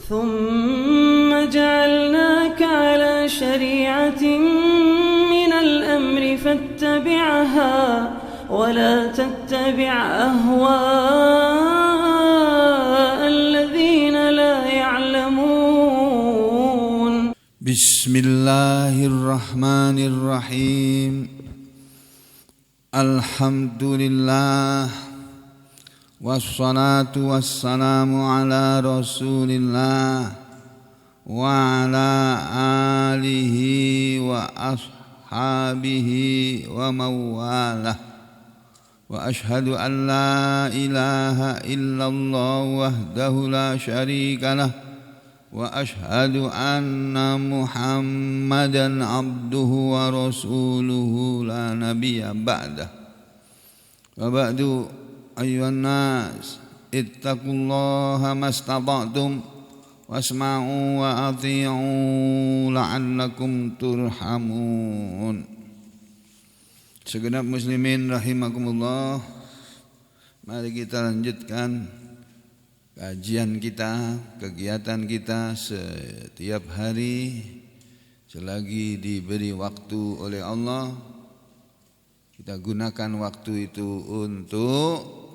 ثم جعلناك على شريعة من الأمر فاتبعها ولا تتبع أهواء الذين لا يعلمون. بسم الله الرحمن الرحيم. الحمد لله والصلاة والسلام على رسول الله وعلى آله وأصحابه ومن والاه وأشهد أن لا إله إلا الله وحده لا شريك له وأشهد أن محمدا عبده ورسوله لا نبي بعده. وبعد أيها الناس اتقوا الله ما استطعتم واسمعوا وأطيعوا لعلكم ترحمون. Segenap muslimin rahimakumullah, mari kita lanjutkan kajian kita, kegiatan kita setiap hari selagi diberi waktu oleh Allah. Kita gunakan waktu itu untuk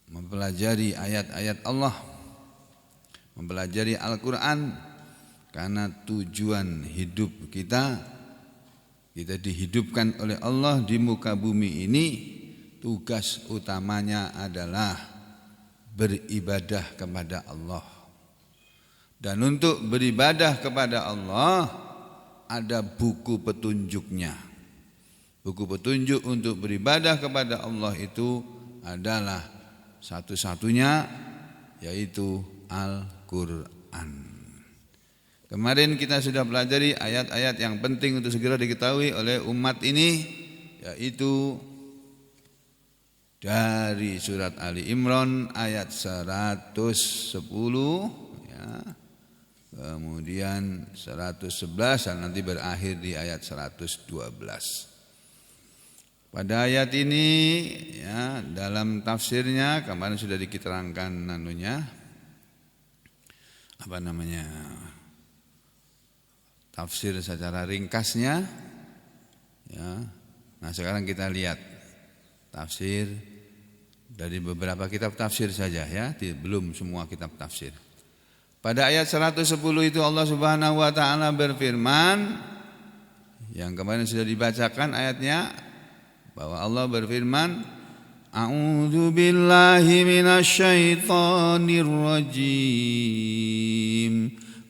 mempelajari ayat-ayat Allah, mempelajari Al-Quran, karena tujuan hidup kita dihidupkan oleh Allah di muka bumi ini. Tugas utamanya adalah beribadah kepada Allah. Dan untuk beribadah kepada Allah ada buku petunjuknya. Buku petunjuk untuk beribadah kepada Allah itu adalah satu-satunya, yaitu Al-Quran. Kemarin kita sudah pelajari ayat-ayat yang penting untuk segera diketahui oleh umat ini, yaitu dari surat Ali Imran ayat 110 ya, kemudian 111 dan nanti berakhir di ayat 112. Pada ayat ini ya, dalam tafsirnya kemarin sudah diterangkan tafsir secara ringkasnya ya. Nah, sekarang kita lihat tafsir dari beberapa kitab tafsir saja ya, belum semua kitab tafsir. Pada ayat 110 itu Allah Subhanahu wa taala berfirman, yang kemarin sudah dibacakan ayatnya, bahwa Allah berfirman, A'udzu billahi minasyaitonir rajim.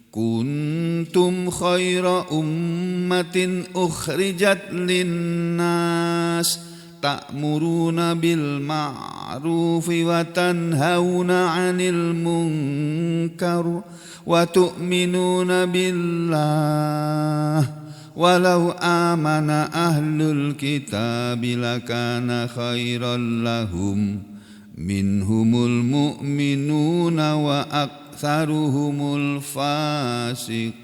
Kuntum khaira ummatin ukhrijat linnas ta'muruna bil ma'rufi wa tanhauna 'anil munkar wa tu'minuna billah. Walau amana ahlul kitab lakana khairan lahum minhumul mu'minuna wa aktsaruhumul fasiqun.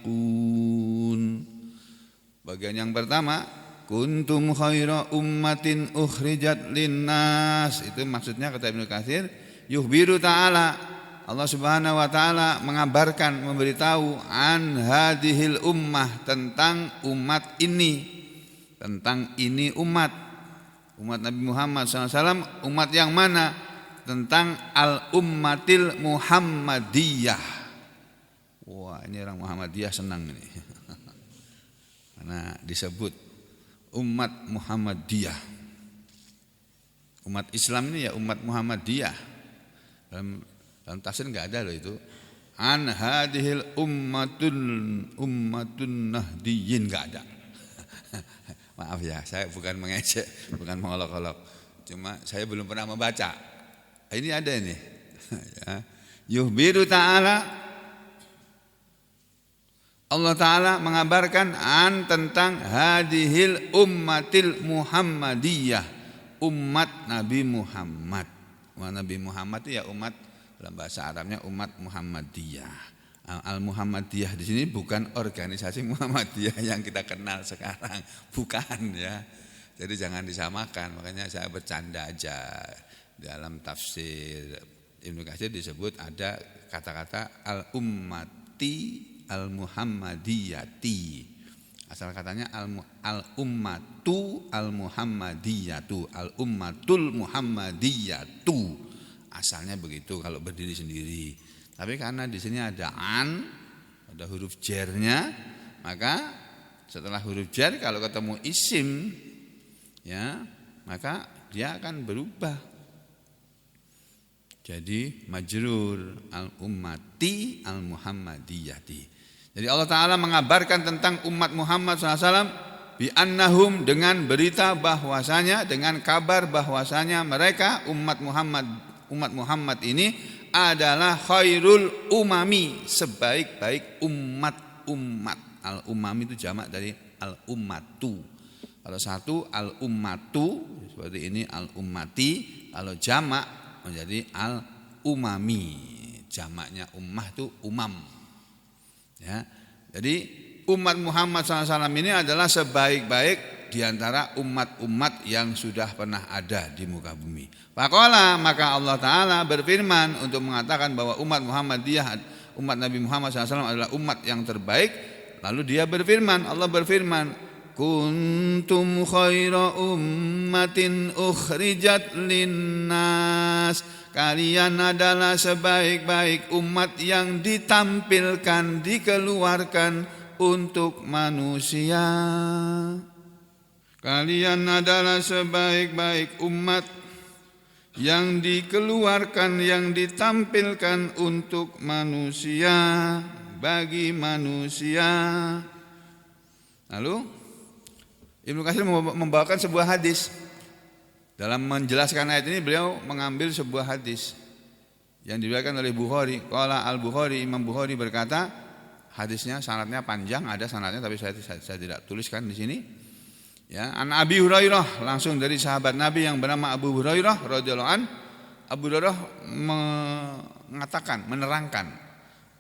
Bagian yang pertama, kuntum khaira ummatin ukhrijat linnas, itu maksudnya kata Ibnu Katsir, yukhbiru ta'ala, Allah Subhanahu wa taala mengabarkan, memberitahu an hadhil ummah, tentang umat ini, umat Nabi Muhammad SAW. Umat yang mana? Tentang al-ummatil Muhammadiyah. Wah, ini orang Muhammadiyah senang ini. Karena disebut umat Muhammadiyah. Umat Islam ini ya umat Muhammadiyah. Dalam tafsir enggak ada loh itu. An hadhil ummatun nahdiyyin, enggak ada. Maaf ya, saya bukan mengejek, bukan mengolok-olok. Cuma saya belum pernah membaca. Ini ada ini. Ya. Yuhbiru ta'ala, Allah Ta'ala mengabarkan tentang hadhil ummatil Muhammadiyah, umat Nabi Muhammad. Nabi Muhammad itu ya umat, dalam bahasa Arabnya umat Muhammadiyah. Al-Muhammadiyah di sini bukan organisasi Muhammadiyah yang kita kenal sekarang, bukan ya. Jadi jangan disamakan, makanya saya bercanda aja dalam tafsir. Ibnu Katsir disebut ada kata-kata al-ummati al-muhammadiyati. Asal katanya al-ummatu al-muhammadiyatu, al-ummatul muhammadiyatu. Asalnya begitu kalau berdiri sendiri. Tapi karena di sini ada ada huruf jernya, maka setelah huruf jar kalau ketemu isim ya, maka dia akan berubah jadi majrur al-ummati al-muhammadiyati. Jadi Allah Ta'ala mengabarkan tentang umat Muhammad SAW bi annahum, dengan berita bahwasanya, dengan kabar bahwasanya mereka umat Muhammad ini adalah khairul umami, sebaik-baik umat-umat. Al-umami itu jamak dari al-ummatu. Kalau satu al-ummatu seperti ini al-ummati, kalau jamak menjadi al-umami. Jamaknya ummah itu umam. Ya. Jadi umat Muhammad SAW ini adalah sebaik-baik diantara umat-umat yang sudah pernah ada di muka bumi. Faqala, maka Allah Ta'ala berfirman untuk mengatakan bahwa umat Muhammadiyah, umat Nabi Muhammad SAW adalah umat yang terbaik. Lalu dia berfirman, Allah berfirman, kuntum khaira ummatin ukhrijat linnas, kalian adalah sebaik-baik umat yang ditampilkan, dikeluarkan untuk manusia. Kalian adalah sebaik-baik umat yang dikeluarkan, yang ditampilkan untuk manusia, bagi manusia. Lalu Ibnu Katsir membawakan sebuah hadis. Dalam menjelaskan ayat ini beliau mengambil sebuah hadis yang diriwayatkan oleh Bukhari. Qala al-Bukhari, Imam Bukhari berkata, hadisnya sanadnya panjang, ada sanadnya tapi saya tidak tuliskan di sini. Ya, an Abi Hurairah, langsung dari sahabat Nabi yang bernama Abu Hurairah radhiyallahu an. Abu Hurairah mengatakan, menerangkan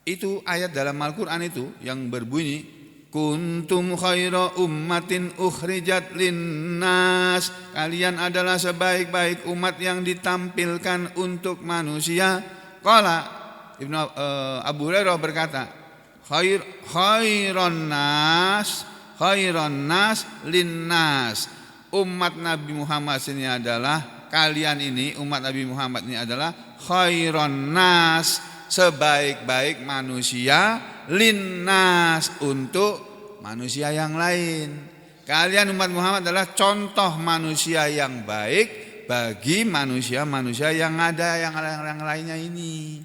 itu ayat dalam Al-Qur'an itu yang berbunyi kuntum khaira ummatin ukhrijat linnas, kalian adalah sebaik-baik umat yang ditampilkan untuk manusia. Qala Abu Hurairah berkata, khairon nas linnas, umat Nabi Muhammad ini adalah, kalian ini umat Nabi Muhammad ini adalah khairon nas, sebaik-baik manusia, linnas, untuk manusia yang lain. Kalian umat Muhammad adalah contoh manusia yang baik bagi manusia-manusia yang ada yang lainnya ini.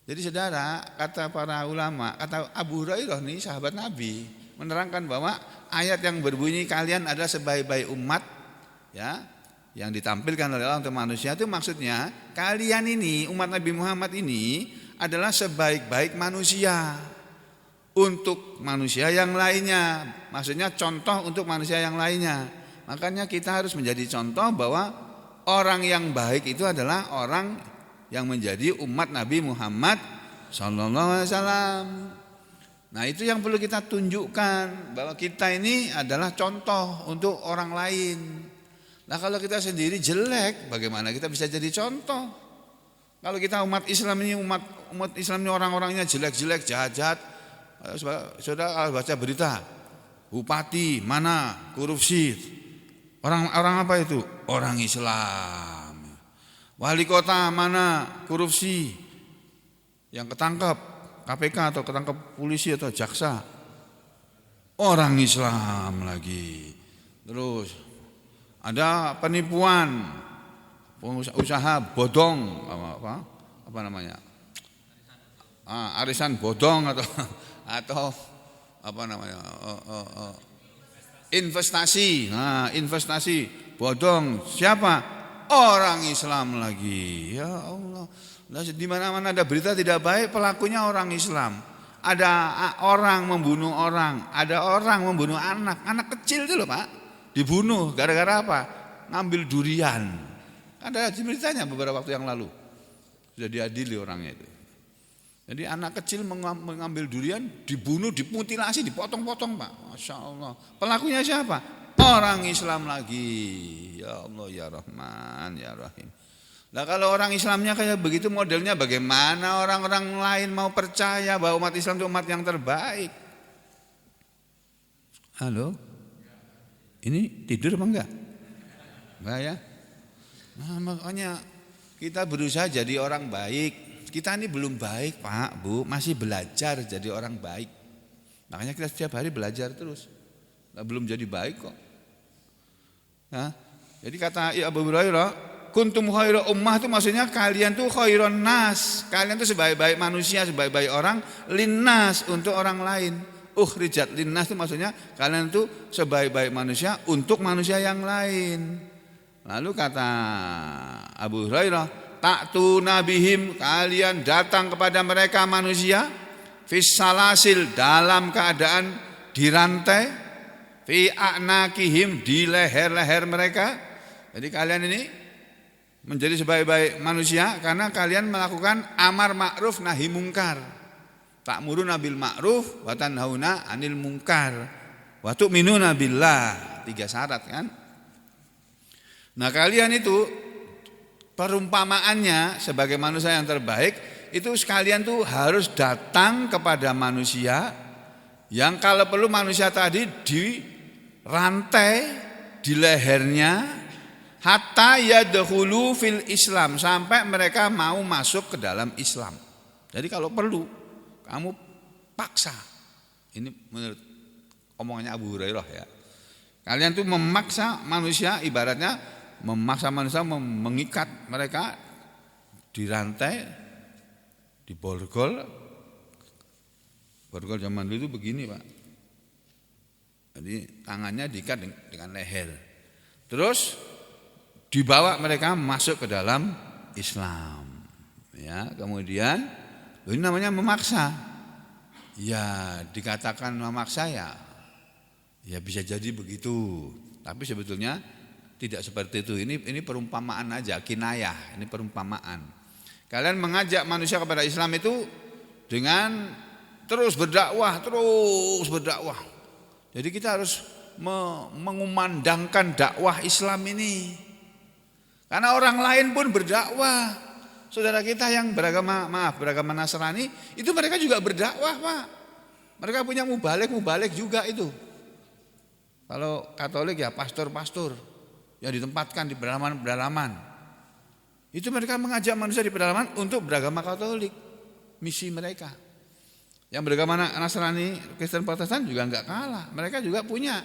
Jadi saudara, kata para ulama, kata Abu Hurairah nih sahabat Nabi, menerangkan bahwa ayat yang berbunyi kalian adalah sebaik-baik umat ya, yang ditampilkan oleh Allah untuk manusia, itu maksudnya kalian ini umat Nabi Muhammad ini adalah sebaik-baik manusia untuk manusia yang lainnya. Maksudnya contoh untuk manusia yang lainnya. Makanya kita harus menjadi contoh bahwa orang yang baik itu adalah orang yang menjadi umat Nabi Muhammad sallallahu alaihi wasallam. Nah, itu yang perlu kita tunjukkan, bahwa kita ini adalah contoh untuk orang lain. Nah, kalau kita sendiri jelek, bagaimana kita bisa jadi contoh? Kalau kita umat Islam ini, umat Islam ini orang-orangnya jelek-jelek, jahat-jahat. Saudara baca berita, bupati mana korupsi, orang apa itu? Orang Islam. Wali kota mana korupsi, yang ketangkap KPK atau ketangkap polisi atau jaksa, orang Islam lagi. Terus ada penipuan, usaha bodong, apa namanya, arisan bodong atau apa namanya, investasi. Nah, investasi bodong, siapa? Orang Islam lagi. Ya Allah. Nah, di mana-mana ada berita tidak baik, pelakunya orang Islam. Ada orang membunuh orang, ada orang membunuh anak kecil itu loh Pak, dibunuh gara-gara apa? Ngambil durian. Ada beritanya beberapa waktu yang lalu, sudah diadili orangnya itu. Jadi anak kecil mengambil durian, dibunuh, dimutilasi, dipotong-potong Pak. Masya Allah. Pelakunya siapa? Orang Islam lagi. Ya Allah ya Rahman ya Rahim. Nah kalau orang Islamnya kayak begitu modelnya, bagaimana orang-orang lain mau percaya bahwa umat Islam itu umat yang terbaik? Halo? Ini tidur apa enggak? Enggak ya? Nah makanya kita berusaha jadi orang baik. Kita ini belum baik Pak, Bu, masih belajar jadi orang baik. Makanya kita setiap hari belajar terus. Nah, belum jadi baik kok. Nah, jadi kata Abu Hurairah, kuntum khairu ummah itu maksudnya kalian tuh khairun nas. Kalian tuh sebaik-baik manusia, sebaik-baik orang, linnas untuk orang lain. Ukhrijat linnas itu maksudnya kalian tuh sebaik-baik manusia untuk manusia yang lain. Lalu kata Abu Hurairah, ta'tu nabihim, kalian datang kepada mereka manusia, fis salasil, dalam keadaan dirantai, fi a'nakihim, di leher-leher mereka. Jadi kalian ini menjadi sebaik-baik manusia karena kalian melakukan amar ma'ruf nahi mungkar. Ta'muruna bil ma'ruf wa tanhauna 'anil munkar wa tu'minuna billah. 3 syarat kan? Nah, kalian itu perumpamaannya sebagai manusia yang terbaik itu sekalian tuh harus datang kepada manusia yang kalau perlu manusia tadi dirantai di lehernya hatta yadkhulu fil Islam, sampai mereka mau masuk ke dalam Islam. Jadi kalau perlu kamu paksa. Ini menurut omongannya Abu Hurairah ya. Kalian tuh memaksa manusia, ibaratnya memaksa manusia, mengikat mereka dirantai, diborgol. Borgol zaman dulu itu begini Pak. Jadi tangannya diikat dengan leher. Terus dibawa mereka masuk ke dalam Islam. Ya, kemudian ini namanya memaksa. Ya, dikatakan memaksa ya bisa jadi begitu. Tapi sebetulnya tidak seperti itu. Ini perumpamaan aja, kinayah. Ini perumpamaan. Kalian mengajak manusia kepada Islam itu dengan terus berdakwah. Jadi kita harus mengumandangkan dakwah Islam ini. Karena orang lain pun berdakwah. Saudara kita yang beragama Nasrani itu mereka juga berdakwah Pak. Mereka punya mubalik juga itu. Kalau Katolik ya pastor-pastor yang ditempatkan di pedalaman. Itu mereka mengajak manusia di pedalaman untuk beragama Katolik. Misi mereka. Yang beragama Nasrani, Kristen, Protestan juga enggak kalah. Mereka juga punya.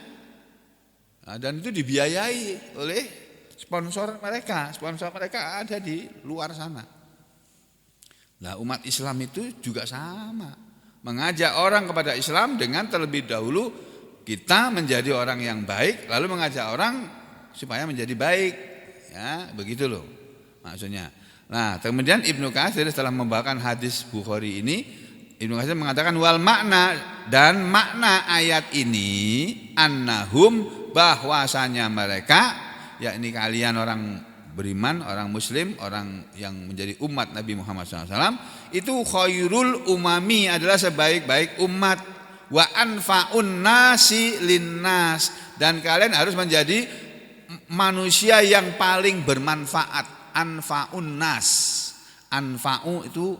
Nah, dan itu dibiayai oleh sponsor mereka. Sponsor mereka ada di luar sana. Nah, umat Islam itu juga sama. Mengajak orang kepada Islam dengan terlebih dahulu kita menjadi orang yang baik, lalu mengajak orang supaya menjadi baik. Ya, begitu loh maksudnya. Nah, kemudian Ibnu Katsir setelah membawakan hadis Bukhari ini, Ibnu Katsir mengatakan wal makna, dan makna ayat ini annahum, bahwasanya mereka, yakni kalian orang beriman, orang muslim, orang yang menjadi umat Nabi Muhammad SAW, itu khairul umami, adalah sebaik-baik umat, wa anfa'un nasi linnas, dan kalian harus menjadi manusia yang paling bermanfaat. Anfa'un nas, anfa'u itu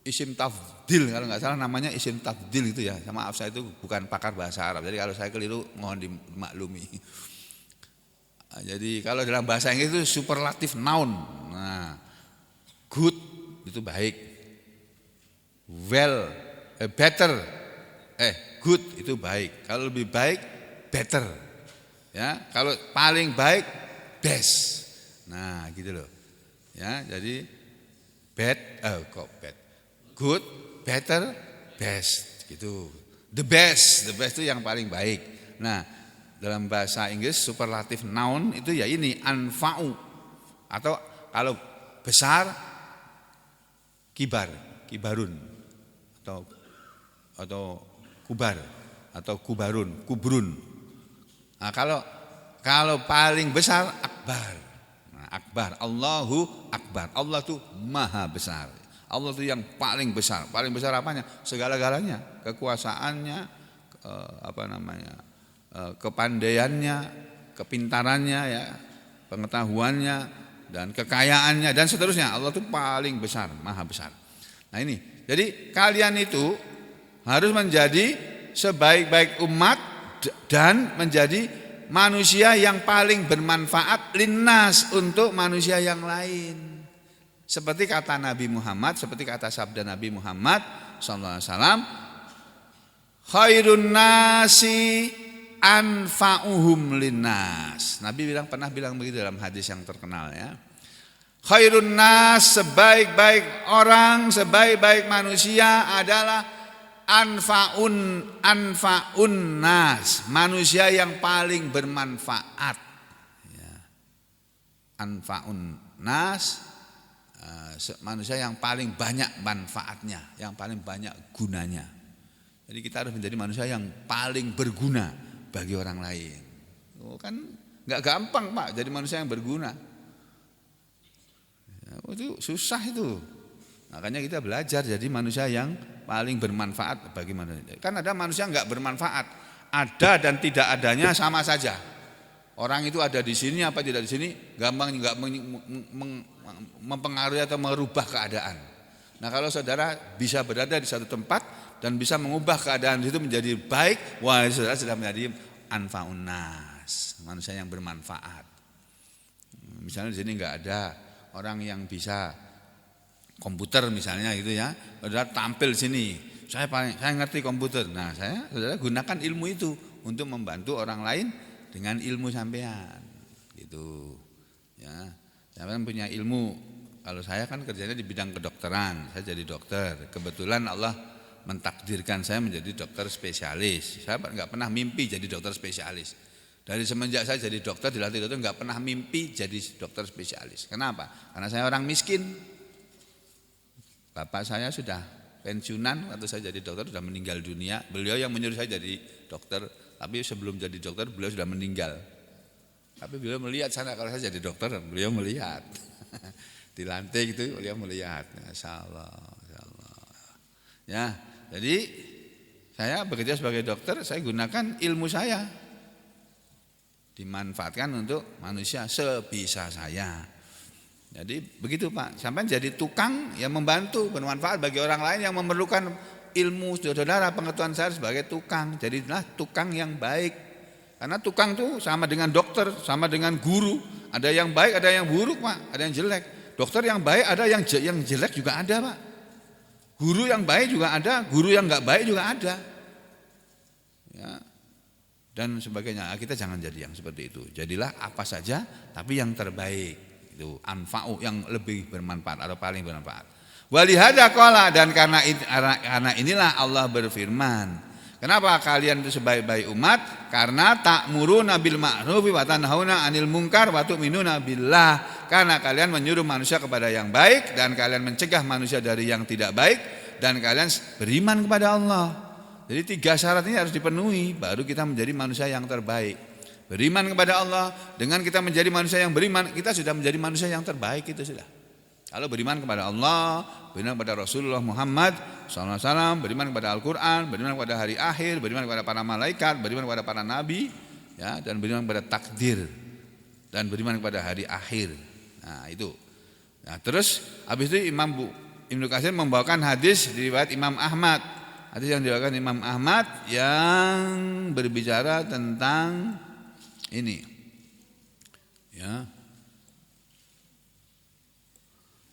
isim tafdil, kalau nggak salah namanya isim tafdil itu ya. Maaf, saya itu bukan pakar bahasa Arab, jadi kalau saya keliru mohon dimaklumi. Jadi kalau dalam bahasa Inggris itu superlatif noun. Nah, good itu baik, well, better, good itu baik. Kalau lebih baik, better. Ya, kalau paling baik, best. Nah, gitu loh. Ya, jadi bad, good, better, best. Gitu. The best itu yang paling baik. Nah, dalam bahasa Inggris superlatif noun itu ya ini anfa'u, atau kalau besar kibarun, atau kubar, atau kubrun. Nah, kalau paling besar akbar. Nah, akbar, Allahu akbar. Allah itu maha besar. Allah itu yang paling besar. Paling besar apanya? Segala-galanya, kekuasaannya, kepandaiannya, kepintarannya, ya, pengetahuannya, dan kekayaannya dan seterusnya. Allah itu paling besar, maha besar. Nah ini, jadi kalian itu harus menjadi sebaik-baik umat dan menjadi manusia yang paling bermanfaat linnas untuk manusia yang lain. Seperti kata Nabi Muhammad, seperti kata sabda Nabi Muhammad SAW, khairun nasi anfa'uhum linnas. Nabi pernah bilang begitu dalam hadis yang terkenal ya. Khairun nas, sebaik-baik orang, sebaik-baik manusia adalah anfa'un nas, manusia yang paling bermanfaat. Ya. Anfa'un nas, manusia yang paling banyak manfaatnya, yang paling banyak gunanya. Jadi kita harus menjadi manusia yang paling berguna bagi orang lain. Kan nggak gampang Pak jadi manusia yang berguna. Itu susah itu. Makanya kita belajar jadi manusia yang paling bermanfaat bagi manusia. Kan ada manusia nggak bermanfaat, ada dan tidak adanya sama saja. Orang itu ada di sini apa tidak di sini, gampang nggak mempengaruhi atau merubah keadaan. Nah kalau saudara bisa berada di satu tempat dan bisa mengubah keadaan itu menjadi baik, wah saudara sudah menjadi anfa'un nas, manusia yang bermanfaat. Misalnya di sini nggak ada orang yang bisa komputer misalnya gitu ya, saudara tampil sini, saya ngerti komputer. Nah saudara gunakan ilmu itu untuk membantu orang lain dengan ilmu sampean, gitu. Ya, sampean punya ilmu. Kalau saya kan kerjanya di bidang kedokteran, saya jadi dokter. Kebetulan Allah mentakdirkan saya menjadi dokter spesialis. Saya nggak pernah mimpi jadi dokter spesialis. Dari semenjak saya jadi dokter dilatih dokter nggak pernah mimpi jadi dokter spesialis. Kenapa? Karena saya orang miskin. Bapak saya sudah pensiunan waktu saya jadi dokter, sudah meninggal dunia. Beliau yang menyuruh saya jadi dokter, tapi sebelum jadi dokter beliau sudah meninggal. Tapi beliau melihat sana kalau saya jadi dokter, beliau melihat. Dilantik itu beliau melihat. Masya Allah. Ya, jadi saya bekerja sebagai dokter, saya gunakan ilmu saya. Dimanfaatkan untuk manusia sebisa saya. Jadi begitu Pak, sampai jadi tukang yang membantu, bermanfaat bagi orang lain yang memerlukan ilmu saudara, pengetahuan saya sebagai tukang. Jadilah tukang yang baik. Karena tukang itu sama dengan dokter, sama dengan guru. Ada yang baik, ada yang buruk Pak, ada yang jelek. Dokter yang baik ada, yang jelek juga ada Pak. Guru yang baik juga ada, guru yang enggak baik juga ada. Ya. Dan sebagainya. Kita jangan jadi yang seperti itu. Jadilah apa saja tapi yang terbaik. Itu anfa'u, yang lebih bermanfaat atau paling bermanfaat. Walihada qala, dan karena inilah Allah berfirman. Kenapa kalian itu sebaik-baik umat? Karena ta'muruna bil ma'rufi wa tanhauna 'anil munkar wa tu'minuna billah. Karena kalian menyuruh manusia kepada yang baik dan kalian mencegah manusia dari yang tidak baik dan kalian beriman kepada Allah. Jadi 3 syarat ini harus dipenuhi baru kita menjadi manusia yang terbaik. Beriman kepada Allah, dengan kita menjadi manusia yang beriman, kita sudah menjadi manusia yang terbaik itu sudah. Kalau beriman kepada Allah, beriman kepada Rasulullah Muhammad SAW, beriman kepada Al-Quran, beriman kepada hari akhir, beriman kepada para malaikat, beriman kepada para nabi, ya, dan beriman kepada takdir, dan beriman kepada hari akhir. Nah itu. Nah, terus habis itu Ibnu Katsir membawakan hadis riwayat Imam Ahmad. Hadis yang diriwayatkan Imam Ahmad yang berbicara tentang ini. Ya.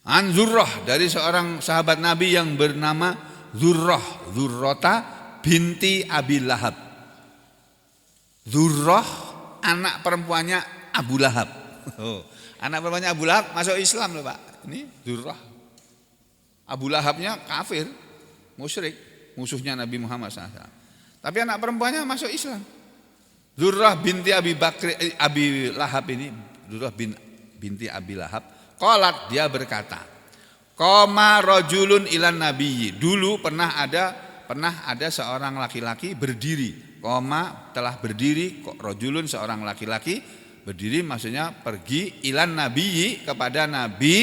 An Zurrah, dari seorang sahabat Nabi yang bernama Zurrata binti Abi Lahab. Zurrah anak perempuannya Abu Lahab. Oh, anak perempuannya Abu Lahab masuk Islam loh Pak. Ini Zurrah. Abu Lahabnya kafir, musyrik, musuhnya Nabi Muhammad SAW. Tapi anak perempuannya masuk Islam. Zurrah binti Abi Lahab ini, Zurrah binti Abi Lahab, qalat, dia berkata, qama rajulun ilan nabiyyi. Dulu pernah ada seorang laki-laki berdiri. Qama telah berdiri, rajulun seorang laki-laki berdiri, maksudnya pergi ilan nabiyyi kepada Nabi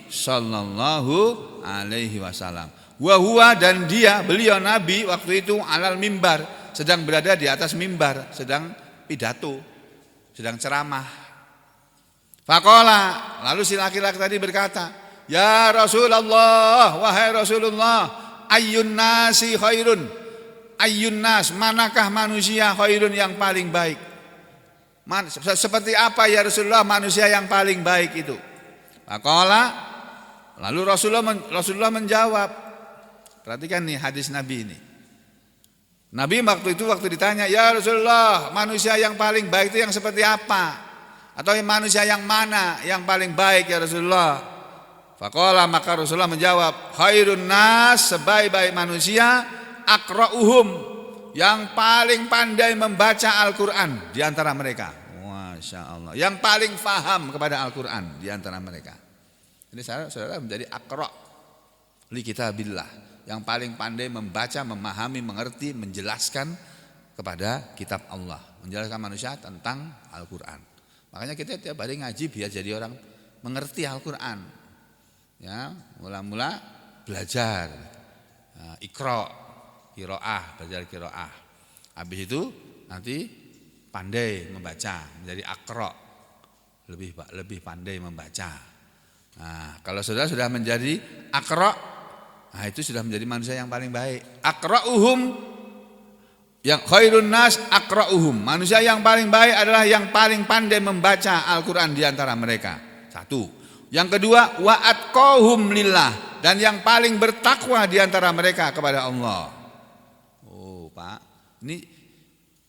sallallahu alaihi wasallam. Wa huwa, dan beliau Nabi waktu itu alal mimbar, sedang berada di atas mimbar, sedang pidato, sedang ceramah. Faqala, lalu si laki-laki tadi berkata, "Ya Rasulullah, wahai Rasulullah, ayyun nasi khairun?" Ayyun nas, manakah manusia khairun yang paling baik? Seperti apa ya Rasulullah manusia yang paling baik itu? Faqala, lalu Rasulullah menjawab. Perhatikan nih hadis Nabi ini. Nabi waktu ditanya, "Ya Rasulullah, manusia yang paling baik itu yang seperti apa? Atau manusia yang mana yang paling baik ya Rasulullah?" Faqala, maka Rasulullah menjawab, "Khairun nas, sebaik-baik manusia, aqra'uhum, yang paling pandai membaca Al-Qur'an di antara mereka." Masya Allah, yang paling faham kepada Al-Qur'an di antara mereka. Jadi saudara menjadi aqra' li kitabillah, yang paling pandai membaca, memahami, mengerti, menjelaskan kepada kitab Allah, menjelaskan manusia tentang Al-Qur'an. Makanya kita tiap hari ngaji biar jadi orang mengerti Al-Qur'an. Ya, mula-mula belajar Iqra, qiraah, belajar qiraah. Habis itu nanti pandai membaca, menjadi aqra, lebih pandai membaca. Nah, kalau sudah menjadi aqra, nah itu sudah menjadi manusia yang paling baik. Aqra'uhum, yang khairun nas aqra'uhum, manusia yang paling baik adalah yang paling pandai membaca Al-Qur'an di antara mereka. Satu. Yang kedua, wa atqahum lillah, dan yang paling bertakwa di antara mereka kepada Allah. Oh, Pak, ini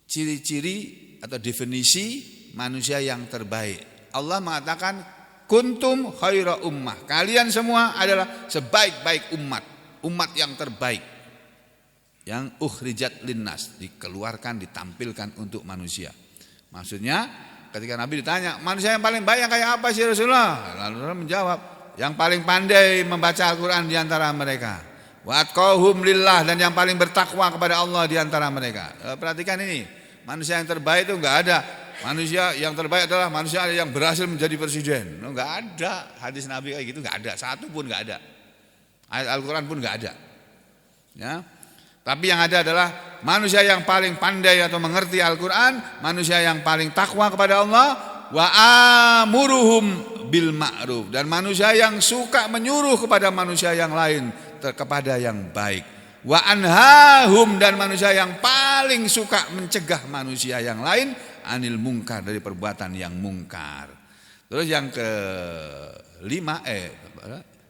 ciri-ciri atau definisi manusia yang terbaik. Allah mengatakan kuntum khaira ummah, kalian semua adalah sebaik-baik umat yang terbaik, yang ukhrijat linnas, dikeluarkan, ditampilkan untuk manusia. Maksudnya ketika Nabi ditanya, manusia yang paling baik yang kayak apa sih Rasulullah? Lalu Rasulullah menjawab, yang paling pandai membaca Al-Qur'an di antara mereka. Wa atqahum lillah, dan yang paling bertakwa kepada Allah di antara mereka. Perhatikan ini, manusia yang terbaik itu enggak ada. Manusia yang terbaik adalah manusia yang berhasil menjadi presiden. Enggak ada. Hadis Nabi kayak gitu enggak ada, satu pun enggak ada. Ayat Al-Qur'an pun enggak ada. Ya. Tapi yang ada adalah manusia yang paling pandai atau mengerti Al-Qur'an, manusia yang paling takwa kepada Allah, wa amuruhum bil ma'ruf, dan manusia yang suka menyuruh kepada manusia yang lain kepada yang baik. Wa anhahum, dan manusia yang paling suka mencegah manusia yang lain anil mungkar, dari perbuatan yang mungkar. Terus yang kelima,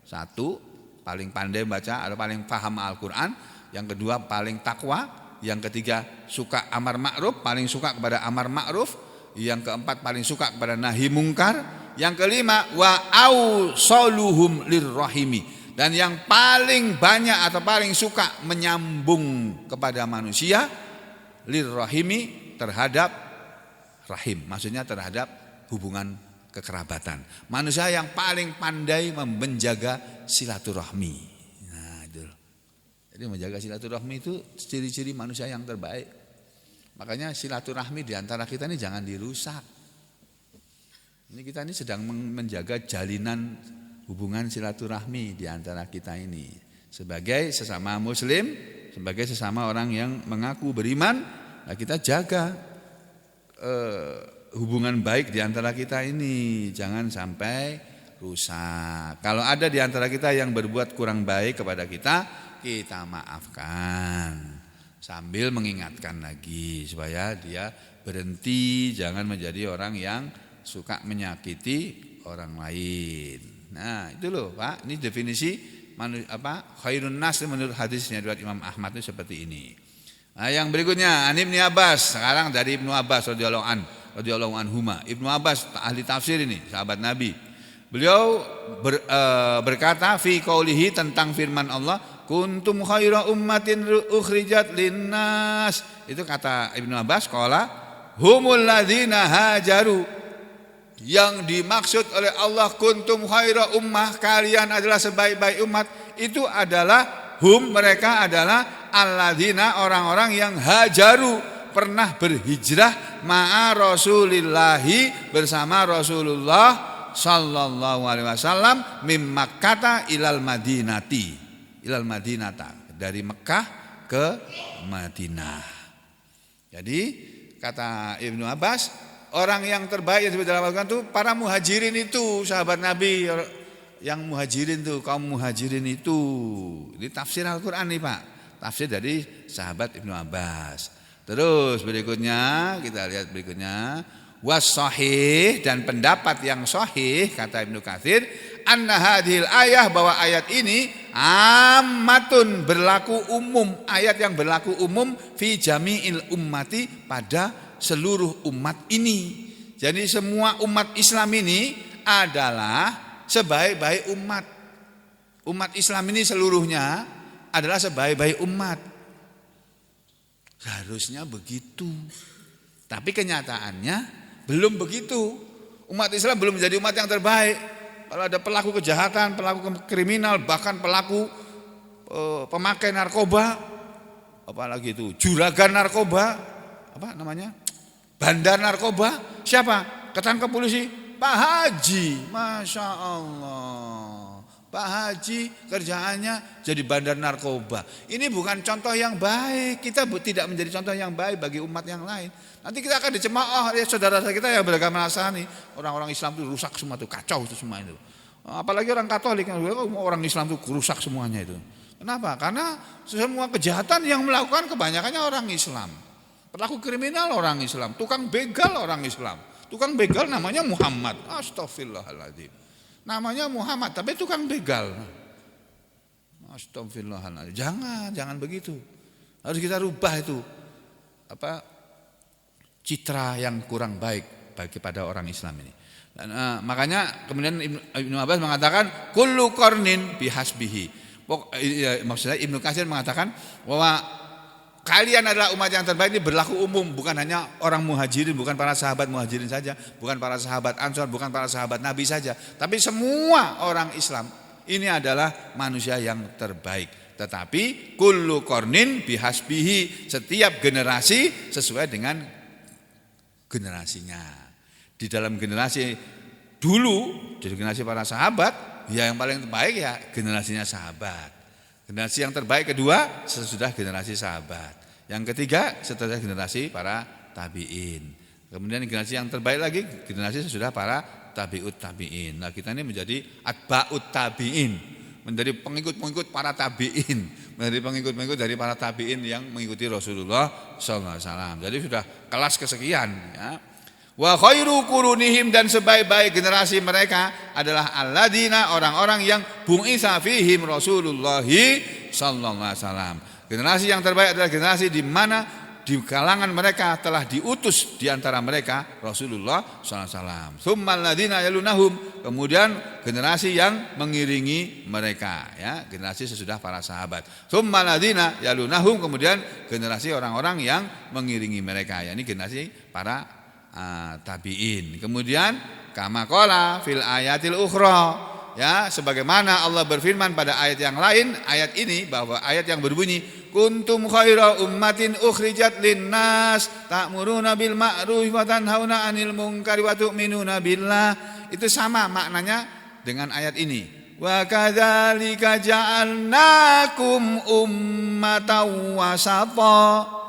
satu paling pandai baca atau paling paham Al-Qur'an, yang kedua paling takwa, yang ketiga suka amar ma'ruf, paling suka kepada amar ma'ruf, yang keempat paling suka kepada nahi mungkar, yang kelima wa ausaluhum lirrahimi, dan yang paling banyak atau paling suka menyambung kepada manusia lirrahimi, terhadap rahim, maksudnya terhadap hubungan kekerabatan. Manusia yang paling pandai menjaga silaturahmi. Nah, itu. Jadi menjaga silaturahmi itu ciri-ciri manusia yang terbaik. Makanya silaturahmi di antara kita ini jangan dirusak. Ini kita ini sedang menjaga jalinan hubungan silaturahmi di antara kita ini. Sebagai sesama muslim, sebagai sesama orang yang mengaku beriman, nah kita jaga hubungan baik di antara kita ini, jangan sampai rusak. Kalau ada di antara kita yang berbuat kurang baik kepada kita, kita maafkan sambil mengingatkan lagi supaya dia berhenti, jangan menjadi orang yang suka menyakiti orang lain. Nah, itu loh, Pak. Ini definisi khairun nas menurut hadisnya riwayat Imam Ahmad itu seperti ini. Nah, yang berikutnya Ibnu Abbas, sekarang dari Ibnu Abbas radhiyallahu anhuma. Ibnu Abbas ahli tafsir ini, sahabat Nabi. Beliau berkata fi qaulihi, tentang firman Allah, kuntum khaira ummatin ukhrijat linnas. Itu kata Ibnu Abbas, qala humul ladzina hajaru. Yang dimaksud oleh Allah kuntum khaira ummah, kalian adalah sebaik-baik umat, itu adalah mereka adalah alladzina, orang-orang yang hajaru, pernah berhijrah ma'a Rasulillahi, bersama Rasulullah sallallahu alaihi wasallam, mim Makkah ilal Madinata, dari Mekah ke Madinah. Jadi kata Ibnu Abbas, orang yang terbaik yang disebut dalam Al-Quran itu para muhajirin itu, sahabat Nabi yang muhajirin itu, kaum muhajirin itu. Ini tafsir Al-Quran nih Pak, tafsir dari sahabat Ibnu Abbas. Terus berikutnya kita lihat berikutnya, was-sahih, dan pendapat yang sahih kata Ibnu Katsir, anna hadhil ayah, bahwa ayat ini ammatun, berlaku umum, ayat yang berlaku umum fi jami'il ummati, pada seluruh umat ini. Jadi semua umat Islam ini adalah sebaik-baik umat. Umat Islam ini seluruhnya adalah sebaik-baik umat. Harusnya begitu. Tapi kenyataannya belum begitu. Umat Islam belum menjadi umat yang terbaik. Kalau ada pelaku kejahatan, pelaku kriminal, bahkan pelaku pemakai narkoba, apalagi itu juragan narkoba, apa namanya, bandar narkoba, siapa? Ketangkep polisi, Pak Haji, Masya Allah. Pak Haji kerjaannya jadi bandar narkoba. Ini bukan contoh yang baik. Kita tidak menjadi contoh yang baik bagi umat yang lain. Nanti kita akan dicemooh ya saudara kita yang beragama Nasrani. Orang-orang Islam itu rusak semua itu, kacau itu semua itu. Apalagi orang Katolik, orang Islam itu rusak semuanya itu. Kenapa? Karena semua kejahatan yang melakukan kebanyakannya orang Islam. Pelaku kriminal orang Islam, tukang begal orang Islam. Tukang begal namanya Muhammad. Astagfirullahaladzim. Namanya Muhammad tapi tukang begal. Astagfirullahaladzim. Jangan begitu. Harus kita rubah itu citra yang kurang baik bagi pada orang Islam ini. Dan, makanya kemudian Ibnu Abbas mengatakan kullu qarnin bihasbihi. Maksudnya Ibnu Katsir mengatakan bahwa kalian adalah umat yang terbaik, ini berlaku umum, bukan hanya orang muhajirin, bukan para sahabat muhajirin saja, bukan para sahabat Ansor, bukan para sahabat Nabi saja, tapi semua orang Islam ini adalah manusia yang terbaik. Tetapi kullu qarnin bihasbihi, setiap generasi sesuai dengan generasinya. Di dalam generasi dulu, jadi generasi para sahabat, ya yang paling terbaik ya generasinya sahabat. Generasi yang terbaik kedua sesudah generasi sahabat. Yang ketiga setelah generasi para tabi'in. Kemudian generasi yang terbaik lagi generasi sesudah para tabi'ut tabi'in. Nah kita ini menjadi atba'ut tabi'in, menjadi pengikut-pengikut para tabi'in, menjadi pengikut-pengikut dari para tabi'in yang mengikuti Rasulullah SAW. Jadi sudah kelas kesekian ya. Wa khairu qurunihim, dan sebaik-baik generasi mereka adalah alladzina, orang-orang yang bu'itsa fihim Rasulullah sallallahu alaihi wasallam. Generasi yang terbaik adalah generasi di mana di kalangan mereka telah diutus di antara mereka Rasulullah sallallahu alaihi wasallam. Tsummal ladzina yalunahum, kemudian generasi yang mengiringi mereka ya, generasi sesudah para sahabat. Tsummal ladzina yalunahum, kemudian generasi orang-orang yang mengiringi mereka, yakni generasi para tabi'in. Kemudian kama qala fil ayatil ukhra, ya sebagaimana Allah berfirman pada ayat yang lain, ayat ini bahwa ayat yang berbunyi kuntum khaira ummatin ukhrijat linnas ta'muruna bil ma'ruf wa tanhauna 'anil munkari wa tu'minuna billah, itu sama maknanya dengan ayat ini. Wa kadzalika ja'alnakum ummatan wasata.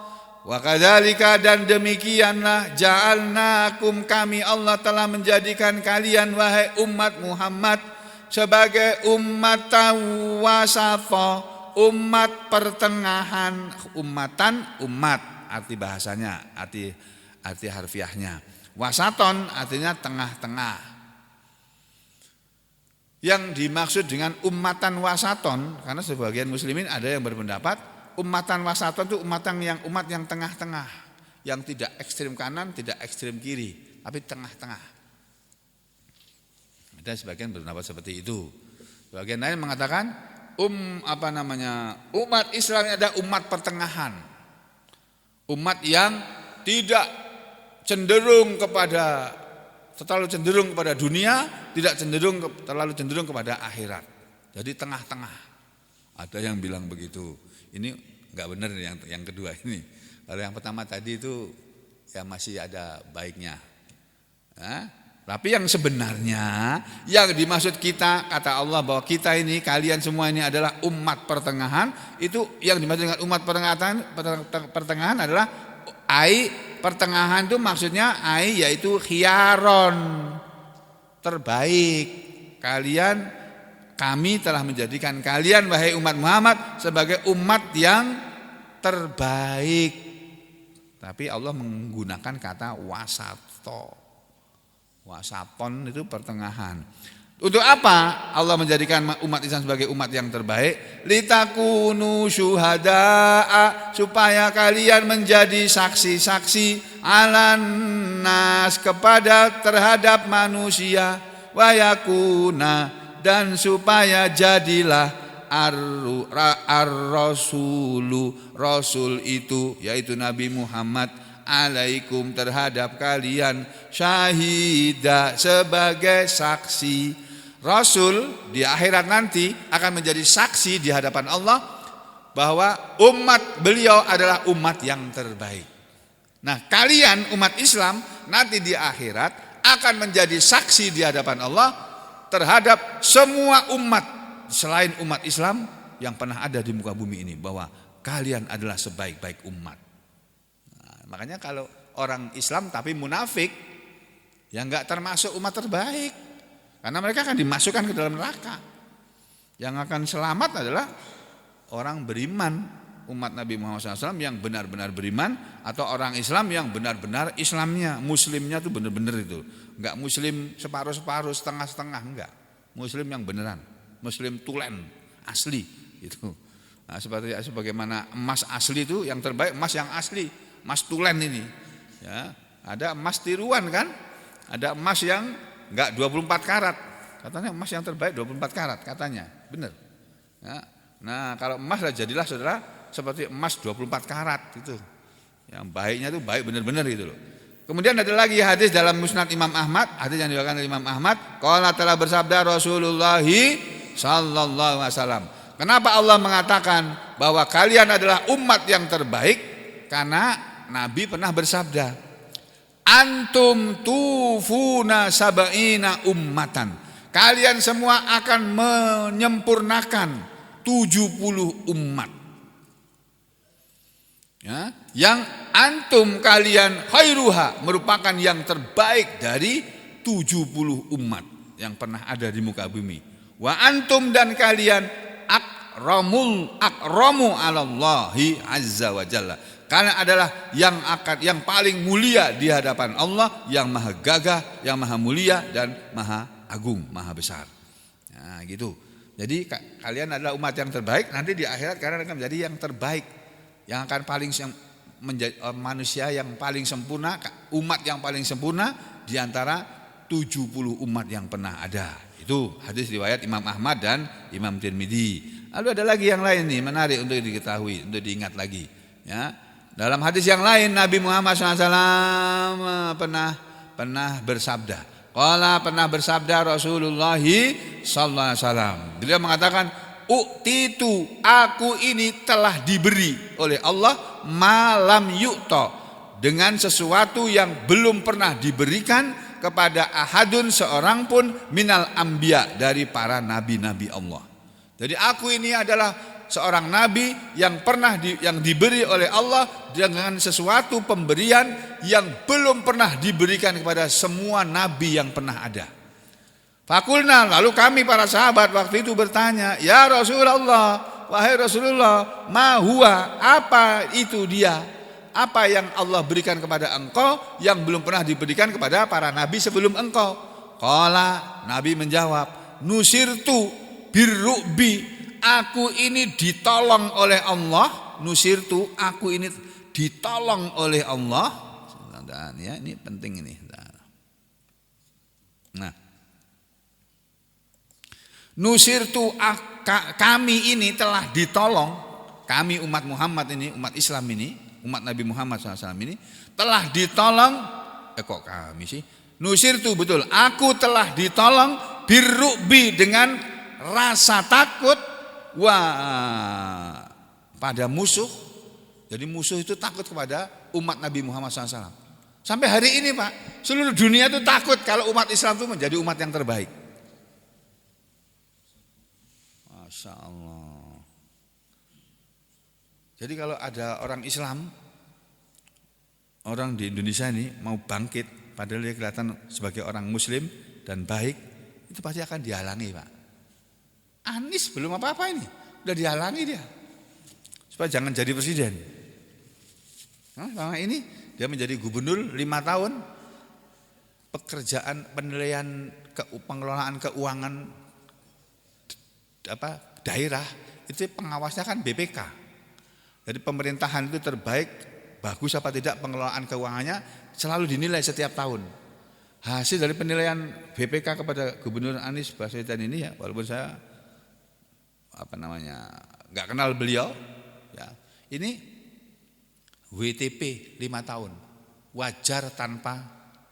Wa kadzalika, dan demikianlah ja'alnakum, kami Allah telah menjadikan kalian wahai umat Muhammad sebagai umat wasata, umat pertengahan. Ummatan, umat arti bahasanya, arti harfiahnya. Wasaton artinya tengah-tengah. Yang dimaksud dengan ummatan wasaton, karena sebagian muslimin ada yang berpendapat ummatan wasaton itu umat yang tengah-tengah, yang tidak ekstrem kanan, tidak ekstrem kiri, tapi tengah-tengah. Ada sebagian berpendapat seperti itu. Sebagian lain mengatakan umat Islam ada umat pertengahan, umat yang tidak terlalu cenderung kepada dunia, tidak terlalu cenderung kepada akhirat. Jadi tengah-tengah. Ada yang bilang begitu. Ini enggak benar yang kedua ini. Kalau yang pertama tadi itu ya masih ada baiknya. Tapi yang sebenarnya yang dimaksud kita, kata Allah bahwa kita ini, kalian semua ini adalah umat pertengahan, itu yang dimaksud dengan umat pertengahan adalah pertengahan itu maksudnya yaitu khiyaron, terbaik. Kami telah menjadikan kalian wahai umat Muhammad sebagai umat yang terbaik. Tapi Allah menggunakan kata wasato. Wasaton itu pertengahan. Untuk apa Allah menjadikan umat Islam sebagai umat yang terbaik? Litakunu syuhada'a, supaya kalian menjadi saksi-saksi alan nas, terhadap manusia, wa yakuna, dan supaya jadilah ar-rasulu, rasul itu yaitu Nabi Muhammad, alaikum, terhadap kalian, syahida, sebagai saksi. Rasul di akhirat nanti akan menjadi saksi di hadapan Allah bahwa umat beliau adalah umat yang terbaik. Nah, kalian umat Islam nanti di akhirat akan menjadi saksi di hadapan Allah terhadap semua umat selain umat Islam yang pernah ada di muka bumi ini, bahwa kalian adalah sebaik-baik umat. Nah, makanya kalau orang Islam tapi munafik, ya enggak termasuk umat terbaik. Karena mereka akan dimasukkan ke dalam neraka. Yang akan selamat adalah orang beriman, umat Nabi Muhammad SAW yang benar-benar beriman, atau orang Islam yang benar-benar Islamnya, muslimnya tuh benar-benar itu. Enggak muslim separuh-separuh, setengah-setengah, enggak. Muslim yang beneran, muslim tulen, asli itu. Nah, sebagaimana emas asli itu yang terbaik, emas yang asli, emas tulen ini. Ya, ada emas tiruan kan? Ada emas yang enggak 24 karat. Katanya emas yang terbaik 24 karat katanya. Benar. Ya. Nah, kalau emas lah jadilah saudara seperti emas 24 karat itu. Yang baiknya itu baik benar-benar gitu loh. Kemudian ada lagi hadis dalam Musnad Imam Ahmad, hadis yang diriwayatkan oleh Imam Ahmad, qala telah bersabda Rasulullah sallallahu alaihi wasallam. Kenapa Allah mengatakan bahwa kalian adalah umat yang terbaik? Karena Nabi pernah bersabda, antum tufuna sab'ina ummatan. Kalian semua akan menyempurnakan 70 umat. Ya, yang antum kalian khairuha, merupakan yang terbaik dari 70 umat yang pernah ada di muka bumi. Wa antum, dan kalian akramu alallahi azza wa jalla. Karena adalah yang paling mulia di hadapan Allah, yang maha gagah, yang maha mulia dan maha agung, maha besar. Nah, gitu. Jadi kalian adalah umat yang terbaik nanti di akhirat, karena akan menjadi yang terbaik, yang akan paling menjadi manusia yang paling sempurna, umat yang paling sempurna di antara 70 umat yang pernah ada. Itu hadis riwayat Imam Ahmad dan Imam Tirmidzi. Lalu ada lagi yang lain nih menarik untuk diketahui, untuk diingat lagi. Ya. Dalam hadis yang lain Nabi Muhammad SAW pernah bersabda. Pernah bersabda Rasulullah sallallahu alaihi wasallam. Beliau mengatakan, "U'titu, aku ini telah diberi oleh Allah malam yu'ta, dengan sesuatu yang belum pernah diberikan kepada ahadun, seorang pun, minal anbiya, dari para nabi-nabi Allah." Jadi aku ini adalah seorang nabi yang yang diberi oleh Allah dengan sesuatu pemberian yang belum pernah diberikan kepada semua nabi yang pernah ada. Fakulna, lalu kami para sahabat waktu itu bertanya, ya Rasulullah, wahai Rasulullah, ma huwa, apa itu dia? Apa yang Allah berikan kepada engkau yang belum pernah diberikan kepada para nabi sebelum engkau? Qala, Nabi menjawab, nusirtu birru'bi, aku ini ditolong oleh Allah. Nusirtu, aku ini ditolong oleh Allah. Ya, ini penting ini. Nah, nusirtu, kami ini telah ditolong. Kami umat Muhammad ini, umat Islam ini, umat Nabi Muhammad SAW ini telah ditolong. Kok kami sih? Nusirtu, betul, aku telah ditolong birru'bi, dengan rasa takut, pada musuh. Jadi musuh itu takut kepada umat Nabi Muhammad SAW. Sampai hari ini Pak, seluruh dunia itu takut kalau umat Islam itu menjadi umat yang terbaik. Masya Allah. Jadi kalau ada orang Islam orang di Indonesia ini mau bangkit, padahal dia kelihatan sebagai orang Muslim dan baik, itu pasti akan dihalangi, Pak. Anies belum apa-apa ini, udah dihalangi dia, supaya jangan jadi presiden. Selama ini dia menjadi gubernur 5 tahun, pekerjaan penilaian pengelolaan keuangan daerah itu pengawasnya kan BPK. Jadi pemerintahan itu terbaik, bagus apa tidak pengelolaan keuangannya selalu dinilai setiap tahun. Hasil dari penilaian BPK kepada Gubernur Anies Baswedan ini, ya, walaupun saya nggak kenal beliau, ya, ini WTP 5 tahun, wajar tanpa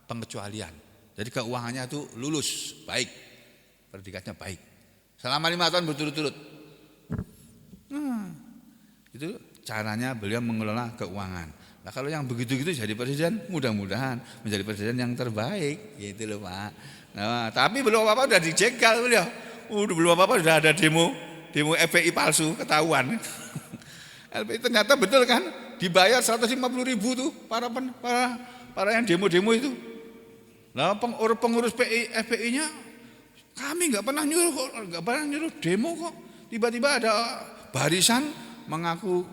pengecualian. Jadi keuangannya itu lulus, baik, predikatnya baik, selama 5 tahun berturut-turut. Itu caranya beliau mengelola keuangan. Nah, kalau yang begitu-gitu jadi presiden, mudah-mudahan menjadi presiden yang terbaik, gitu loh, Pak. Nah, tapi belum apa-apa udah dijegal beliau. Belum apa-apa udah ada demo FPI palsu, ketahuan. LPI ternyata betul kan, dibayar 150.000 tuh para yang demo-demo itu. Nah, pengurus FPI-nya kami nggak pernah nyuruh demo kok. Tiba-tiba ada barisan mengaku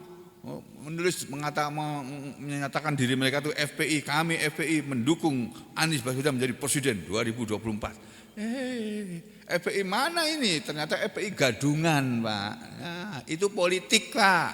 menyatakan diri mereka itu FPI, kami FPI mendukung Anies Baswedan menjadi presiden 2024. FPI mana ini? Ternyata FPI gadungan, Pak. Nah, itu politik, Pak.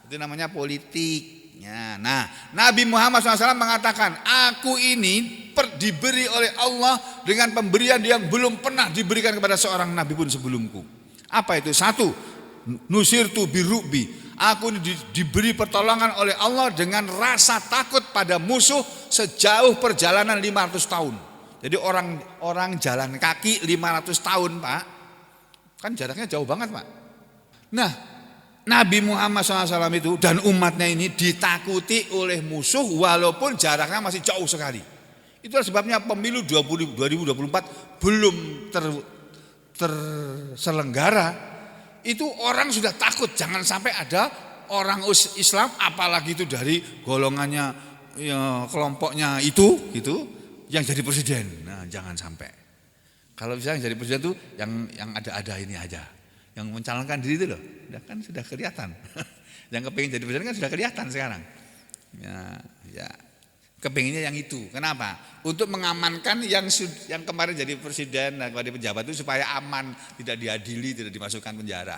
Itu namanya politik. Ya, nah, Nabi Muhammad SAW mengatakan, aku ini diberi oleh Allah dengan pemberian yang belum pernah diberikan kepada seorang nabi pun sebelumku. Apa itu? 1, nusirtu birubi. Aku diberi pertolongan oleh Allah dengan rasa takut pada musuh sejauh perjalanan 500 tahun. Jadi orang jalan kaki 500 tahun, Pak. Kan jaraknya jauh banget, Pak. Nah, Nabi Muhammad SAW itu dan umatnya ini ditakuti oleh musuh walaupun jaraknya masih jauh sekali. Itulah sebabnya pemilu 2024 belum terselenggara. Itu orang sudah takut jangan sampai ada orang Islam apalagi itu dari golongannya, ya, kelompoknya itu gitu yang jadi presiden. Nah, jangan sampai. Kalau bisa yang jadi presiden itu yang ada ini aja. Yang mencalonkan diri itu loh, sudah kelihatan. Yang kepingin jadi presiden kan sudah kelihatan sekarang. Ya, kepinginnya yang itu. Kenapa? Untuk mengamankan yang kemarin jadi presiden dan kepada pejabat itu supaya aman, tidak diadili, tidak dimasukkan penjara.